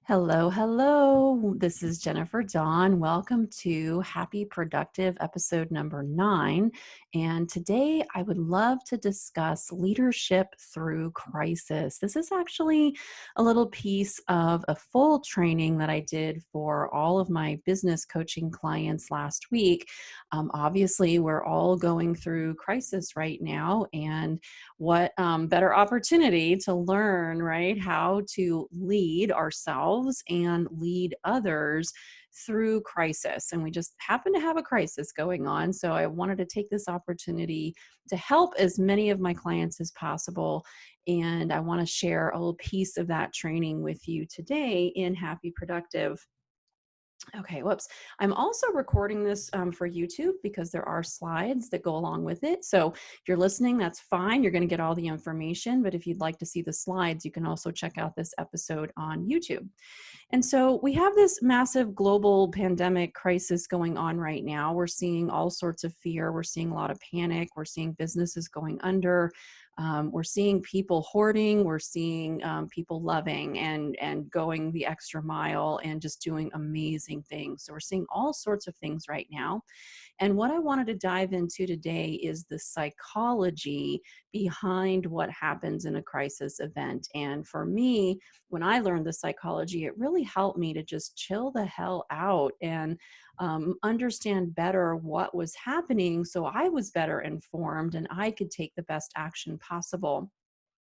Hello, hello. This is Jennifer Dawn. Welcome to Happy Productive episode number 9. And today I would love to discuss leadership through crisis. This is actually a little piece of a full training that I did for all of my business coaching clients last week. Obviously, we're all going through crisis right now, and what better opportunity to learn, right, how to lead ourselves and lead others through crisis. And we just happen to have a crisis going on. So I wanted to take this opportunity to help as many of my clients as possible. And I want to share a little piece of that training with you today in Happy Productive. Okay, whoops. I'm also recording this for YouTube because there are slides that go along with it. So if you're listening, that's fine. You're going to get all the information. But if you'd like to see the slides, you can also check out this episode on YouTube. And so we have this massive global pandemic crisis going on right now. We're seeing all sorts of fear. We're seeing a lot of panic. We're seeing businesses going under. We're seeing people hoarding. We're seeing people loving and going the extra mile and just doing amazing things. So we're seeing all sorts of things right now. And what I wanted to dive into today is the psychology behind what happens in a crisis event. And for me, when I learned the psychology, it really helped me to just chill the hell out and understand better what was happening so I was better informed and I could take the best action possible.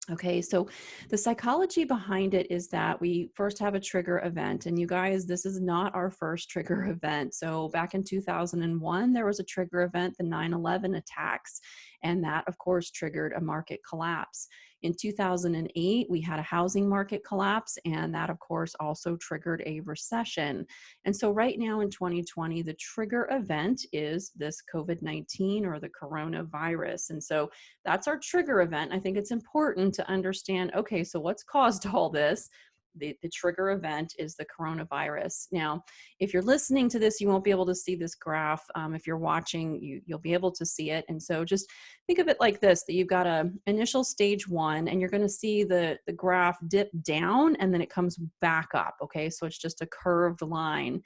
Okay, so the psychology behind it is that we first have a trigger event. And you guys, this is not our first trigger event. So back in 2001, there was a trigger event, the 9/11 attacks. And that, of course, triggered a market collapse. In 2008, we had a housing market collapse. And that, of course, also triggered a recession. And so right now in 2020, the trigger event is this COVID-19 or the coronavirus. And so that's our trigger event. I think it's important to understand, okay, so what's caused all this? The trigger event is the coronavirus. Now, if you're listening to this, you won't be able to see this graph. If you're watching, you'll be able to see it. And so just think of it like this, that you've got a initial stage 1, and you're going to see the graph dip down, and then it comes back up. Okay, so it's just a curved line.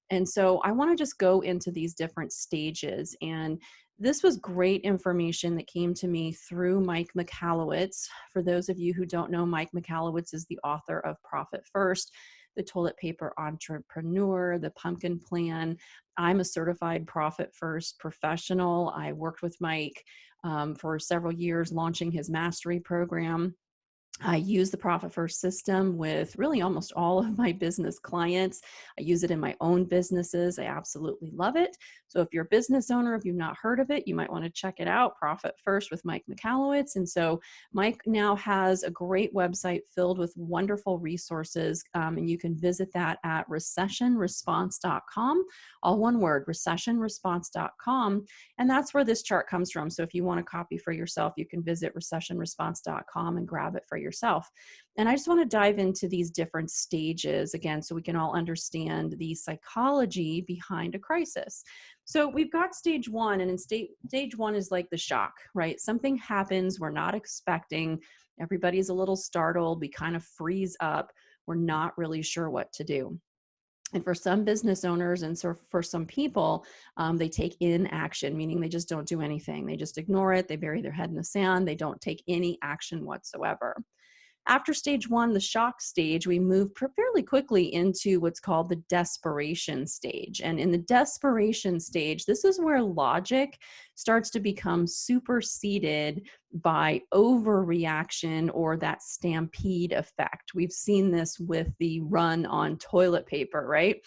And so I want to just go into these different stages. And this was great information that came to me through Mike Michalowicz. For those of you who don't know, Mike Michalowicz is the author of Profit First, The Toilet Paper Entrepreneur, The Pumpkin Plan. I'm a certified Profit First professional. I worked with Mike for several years, launching his mastery program. I use the Profit First system with really almost all of my business clients. I use it in my own businesses. I absolutely love it. So if you're a business owner, if you've not heard of it, you might want to check it out, Profit First with Mike Michalowicz. And so Mike now has a great website filled with wonderful resources. And you can visit that at recessionresponse.com, all one word, recessionresponse.com. And that's where this chart comes from. So if you want a copy for yourself, you can visit recessionresponse.com and grab it for yourself. And I just want to dive into these different stages again, so we can all understand the psychology behind a crisis. So we've got stage 1, and in stage 1 is like the shock, right? Something happens we're not expecting. Everybody's a little startled. We kind of freeze up. We're not really sure what to do. And for some business owners and so for some people, they take inaction, meaning they just don't do anything. They just ignore it. They bury their head in the sand. They don't take any action whatsoever. After stage 1, the shock stage, we move fairly quickly into what's called the desperation stage. And in the desperation stage, this is where logic starts to become superseded by overreaction or that stampede effect. We've seen this with the run on toilet paper, right?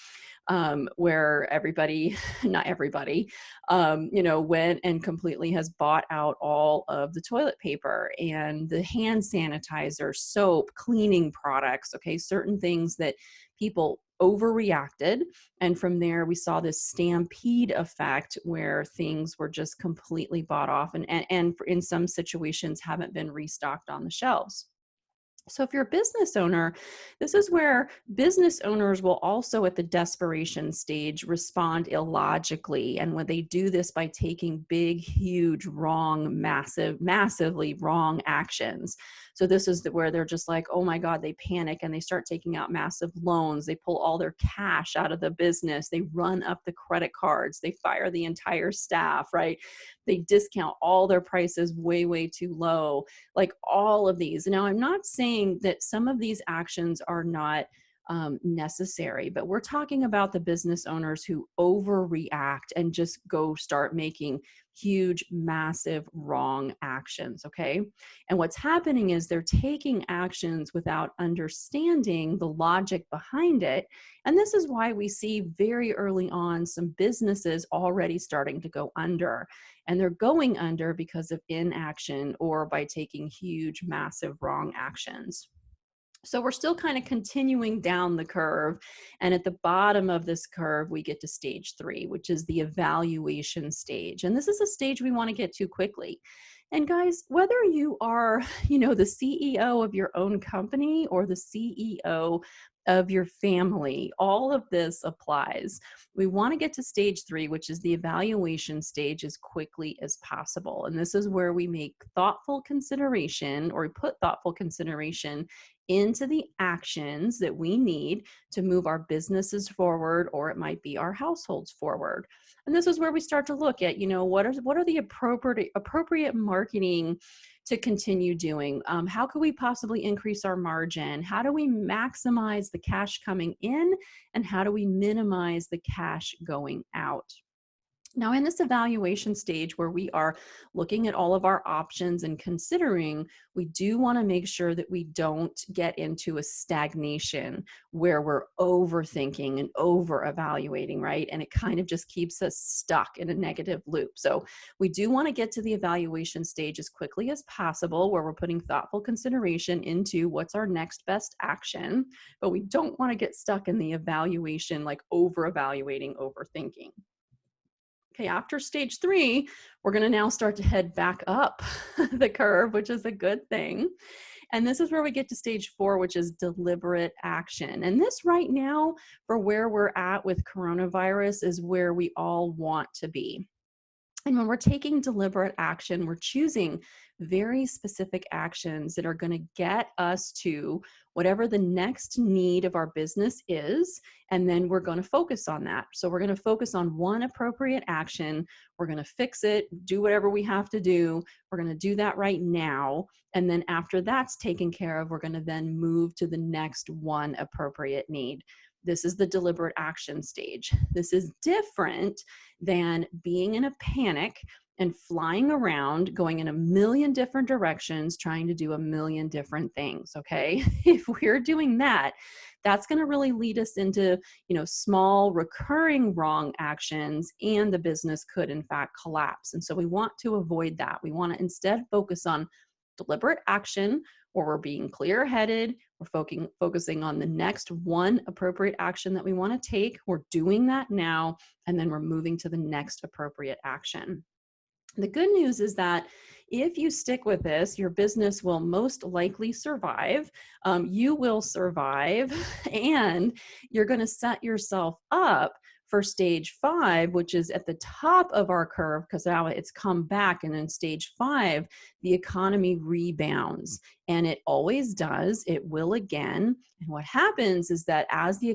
Where everybody, not everybody, went and completely has bought out all of the toilet paper and the hand sanitizer, soap, cleaning products, okay, certain things that people overreacted. And from there, we saw this stampede effect where things were just completely bought off and in some situations haven't been restocked on the shelves. So if you're a business owner, this is where business owners will also at the desperation stage respond illogically. And when they do this by taking big, huge, wrong, massively wrong actions. So this is where they're just like, oh my God, they panic and they start taking out massive loans. They pull all their cash out of the business. They run up the credit cards. They fire the entire staff, right? They discount all their prices way, way too low, like all of these. Now, I'm not saying that some of these actions are not necessary, but we're talking about the business owners who overreact and just go start making huge, massive wrong actions. Okay. And what's happening is they're taking actions without understanding the logic behind it. And this is why we see very early on some businesses already starting to go under. And they're going under because of inaction or by taking huge, massive wrong actions. So we're still kind of continuing down the curve. And at the bottom of this curve, we get to stage 3, which is the evaluation stage. And this is a stage we want to get to quickly. And guys, whether you are, the CEO of your own company or the CEO of your family, all of this applies. We want to get to stage 3, which is the evaluation stage, as quickly as possible. And this is where we make thoughtful consideration, or we put thoughtful consideration into the actions that we need to move our businesses forward, or it might be our households forward. And this is where we start to look at, what are the appropriate marketing to continue doing? How could we possibly increase our margin? How do we maximize the cash coming in? And how do we minimize the cash going out? Now, in this evaluation stage where we are looking at all of our options and considering, we do want to make sure that we don't get into a stagnation where we're overthinking and over evaluating, right? And it kind of just keeps us stuck in a negative loop. So we do want to get to the evaluation stage as quickly as possible, where we're putting thoughtful consideration into what's our next best action, but we don't want to get stuck in the evaluation, like over evaluating, overthinking. Okay, after stage 3, we're going to now start to head back up the curve, which is a good thing. And this is where we get to stage 4, which is deliberate action. And this right now, for where we're at with coronavirus, is where we all want to be. And when we're taking deliberate action, we're choosing very specific actions that are going to get us to whatever the next need of our business is. And then we're going to focus on that. So we're going to focus on one appropriate action. We're going to fix it, do whatever we have to do. We're going to do that right now. And then after that's taken care of, we're going to then move to the next one appropriate need. This is the deliberate action stage. This is different than being in a panic and flying around, going in a million different directions, trying to do a million different things, okay? If we're doing that, that's going to really lead us into, small recurring wrong actions, and the business could in fact collapse. And so we want to avoid that. We want to instead focus on deliberate action, where we're being clear-headed, we're focusing on the next one appropriate action that we want to take. We're doing that now, and then we're moving to the next appropriate action. The good news is that if you stick with this, your business will most likely survive. You will survive, and you're going to set yourself up for stage 5, which is at the top of our curve, because now it's come back. And in stage 5, the economy rebounds, and it always does. It will again. And what happens is that as the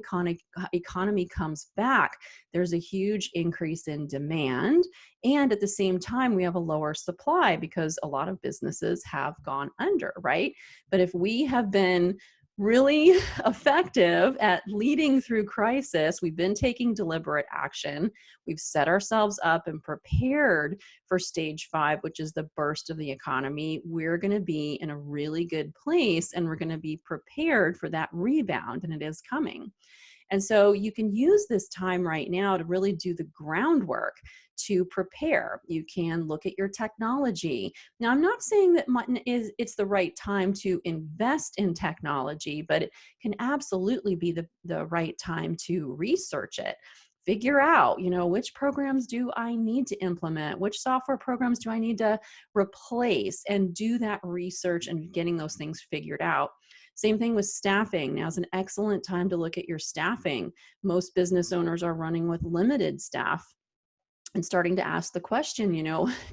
economy comes back, there's a huge increase in demand. And at the same time, we have a lower supply because a lot of businesses have gone under, right? But if we have been really effective at leading through crisis, we've been taking deliberate action, we've set ourselves up and prepared for stage 5, which is the burst of the economy, we're going to be in a really good place, and we're going to be prepared for that rebound, and it is coming. And so you can use this time right now to really do the groundwork to prepare. You can look at your technology. Now, I'm not saying that it's the right time to invest in technology, but it can absolutely be the right time to research it. Figure out, which programs do I need to implement? Which software programs do I need to replace? And do that research and getting those things figured out. Same thing with staffing. Now is an excellent time to look at your staffing. Most business owners are running with limited staff. and starting to ask the question,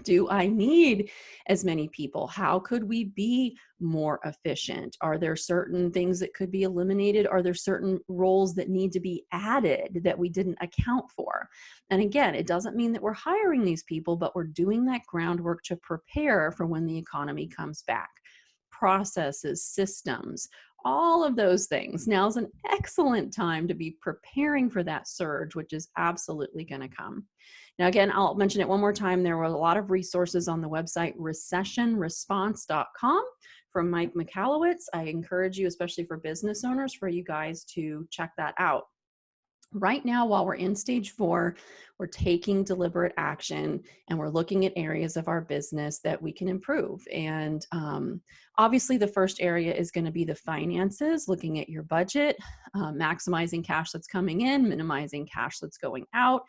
do I need as many people? How could we be more efficient? Are there certain things that could be eliminated? Are there certain roles that need to be added that we didn't account for? And again, it doesn't mean that we're hiring these people, but we're doing that groundwork to prepare for when the economy comes back. Processes, systems, all of those things. Now's an excellent time to be preparing for that surge, which is absolutely going to come. Now, again, I'll mention it one more time. There were a lot of resources on the website recessionresponse.com from Mike Michalowicz. I encourage you, especially for business owners, for you guys to check that out. Right now, while we're in stage 4, we're taking deliberate action and we're looking at areas of our business that we can improve. And obviously, the first area is going to be the finances, looking at your budget, maximizing cash that's coming in, minimizing cash that's going out.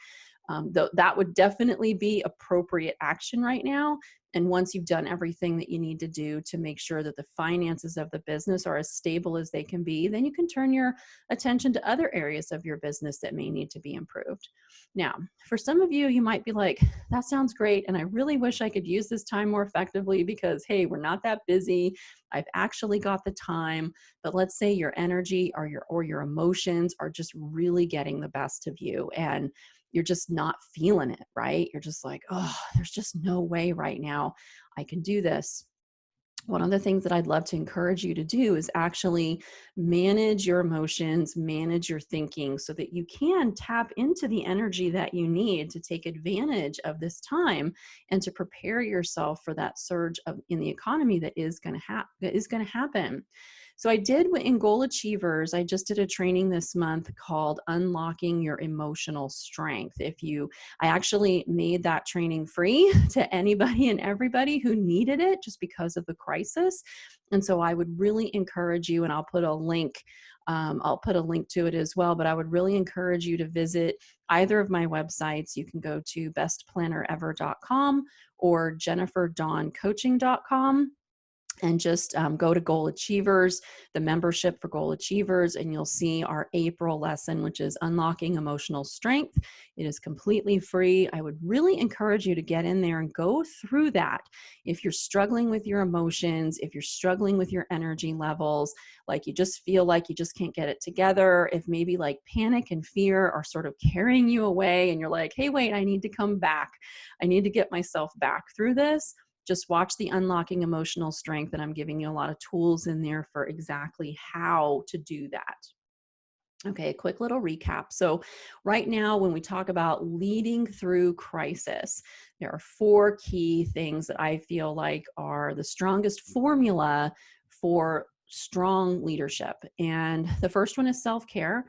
That would definitely be appropriate action right now. And once you've done everything that you need to do to make sure that the finances of the business are as stable as they can be, then you can turn your attention to other areas of your business that may need to be improved. Now, for some of you, you might be like, that sounds great. And I really wish I could use this time more effectively because, hey, we're not that busy. I've actually got the time. But let's say your energy or your emotions are just really getting the best of you. And you're just not feeling it, right? You're just like, oh, there's just no way right now I can do this. One of the things that I'd love to encourage you to do is actually manage your emotions, manage your thinking so that you can tap into the energy that you need to take advantage of this time and to prepare yourself for that surge in the economy that is going to happen. So I did in Goal Achievers, I just did a training this month called Unlocking Your Emotional Strength. I actually made that training free to anybody and everybody who needed it just because of the crisis. And so I would really encourage you, and I'll put a link to it as well, but I would really encourage you to visit either of my websites. You can go to bestplannerever.com or jenniferdawncoaching.com. And just go to Goal Achievers, the membership for Goal Achievers, and you'll see our April lesson, which is Unlocking Emotional Strength. It is completely free. I would really encourage you to get in there and go through that. If you're struggling with your emotions, if you're struggling with your energy levels, like you just feel like you just can't get it together, if maybe like panic and fear are sort of carrying you away and you're like, hey, wait, I need to come back. I need to get myself back through this. Just watch the Unlocking Emotional Strength, and I'm giving you a lot of tools in there for exactly how to do that. Okay, a quick little recap. So right now, when we talk about leading through crisis, there are 4 key things that I feel like are the strongest formula for strong leadership. And the first one is self-care.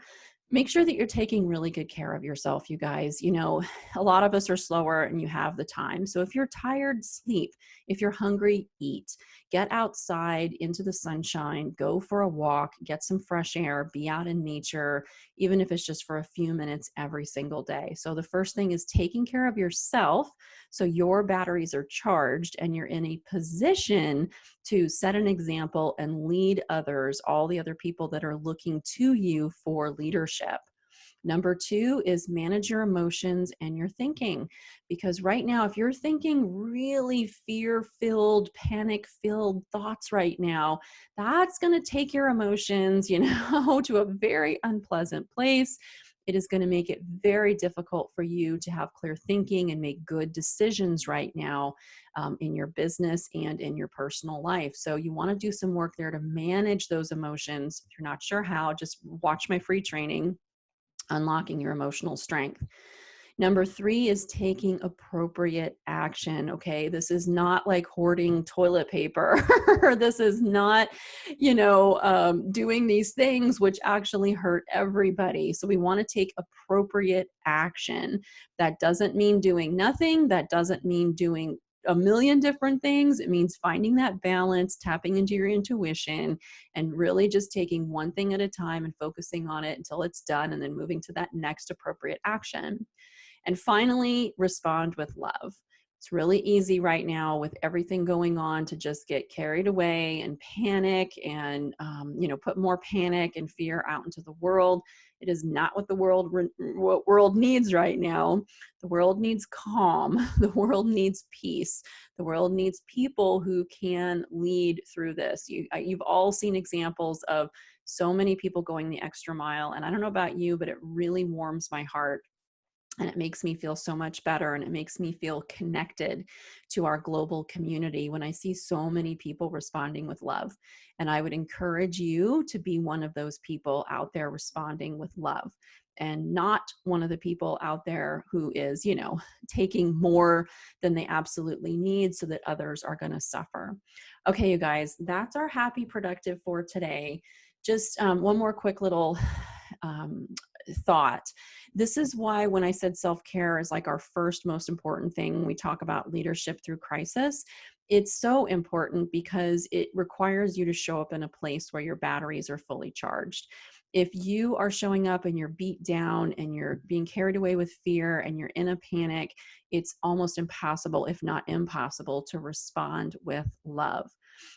Make sure that you're taking really good care of yourself, you guys. A lot of us are slower and you have the time. So if you're tired, sleep. If you're hungry, eat. Get outside into the sunshine, go for a walk, get some fresh air, be out in nature, even if it's just for a few minutes every single day. So the first thing is taking care of yourself so your batteries are charged and you're in a position to set an example and lead others, all the other people that are looking to you for leadership. Number 2 is manage your emotions and your thinking. Because right now, if you're thinking really fear-filled, panic-filled thoughts right now, that's going to take your emotions, to a very unpleasant place. It is going to make it very difficult for you to have clear thinking and make good decisions right now in your business and in your personal life. So you want to do some work there to manage those emotions. If you're not sure how, just watch my free training, Unlocking Your Emotional Strength. Number 3 is taking appropriate action. Okay. This is not like hoarding toilet paper. This is not, doing these things which actually hurt everybody. So we want to take appropriate action. That doesn't mean doing nothing. That doesn't mean doing a million different things. It means finding that balance, tapping into your intuition, and really just taking one thing at a time and focusing on it until it's done, and then moving to that next appropriate action. And finally, respond with love. It's really easy right now with everything going on to just get carried away and panic and, put more panic and fear out into the world. It is not what what world needs right now. The world needs calm. The world needs peace. The world needs people who can lead through this. You've all seen examples of so many people going the extra mile. And I don't know about you, but it really warms my heart and it makes me feel so much better, and it makes me feel connected to our global community when I see so many people responding with love. And I would encourage you to be one of those people out there responding with love, and not one of the people out there who is, taking more than they absolutely need so that others are going to suffer. Okay, you guys, that's our happy productive for today. Just one more quick little um, thought. This is why when I said self-care is like our first most important thing when we talk about leadership through crisis, it's so important because it requires you to show up in a place where your batteries are fully charged. If you are showing up and you're beat down and you're being carried away with fear and you're in a panic, it's almost impossible, if not impossible, to respond with love.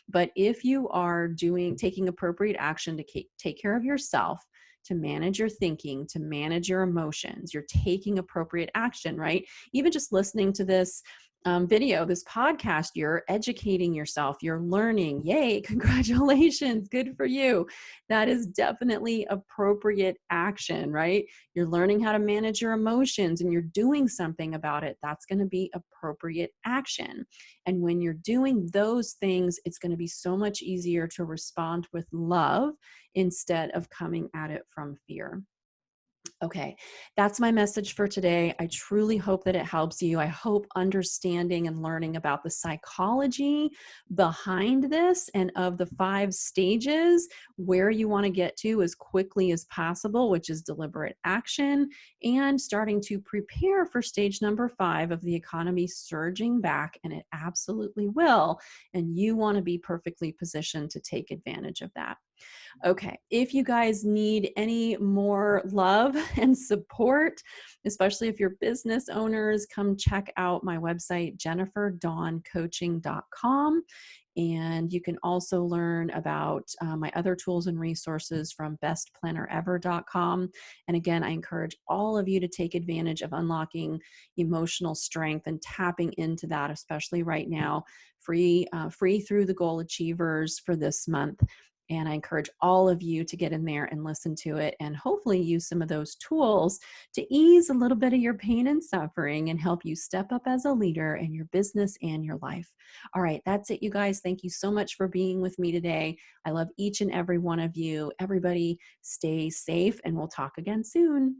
But if you are taking appropriate action to take care of yourself, to manage your thinking, to manage your emotions, you're taking appropriate action, right? Even just listening to this video, this podcast, you're educating yourself, you're learning. Yay, congratulations, good for you. That is definitely appropriate action, right? You're learning how to manage your emotions and you're doing something about it. That's going to be appropriate action. And when you're doing those things, it's going to be so much easier to respond with love instead of coming at it from fear. Okay, that's my message for today. I truly hope that it helps you. I hope understanding and learning about the psychology behind this and of the 5 stages where you want to get to as quickly as possible, which is deliberate action, and starting to prepare for stage number 5 of the economy surging back, and it absolutely will. And you want to be perfectly positioned to take advantage of that. Okay, if you guys need any more love and support, especially if you're business owners, come check out my website, jenniferdawncoaching.com. And you can also learn about my other tools and resources from bestplannerever.com. And again, I encourage all of you to take advantage of unlocking emotional strength and tapping into that, especially right now, free through the Goal Achievers for this month. And I encourage all of you to get in there and listen to it and hopefully use some of those tools to ease a little bit of your pain and suffering and help you step up as a leader in your business and your life. All right, that's it, you guys. Thank you so much for being with me today. I love each and every one of you. Everybody stay safe and we'll talk again soon.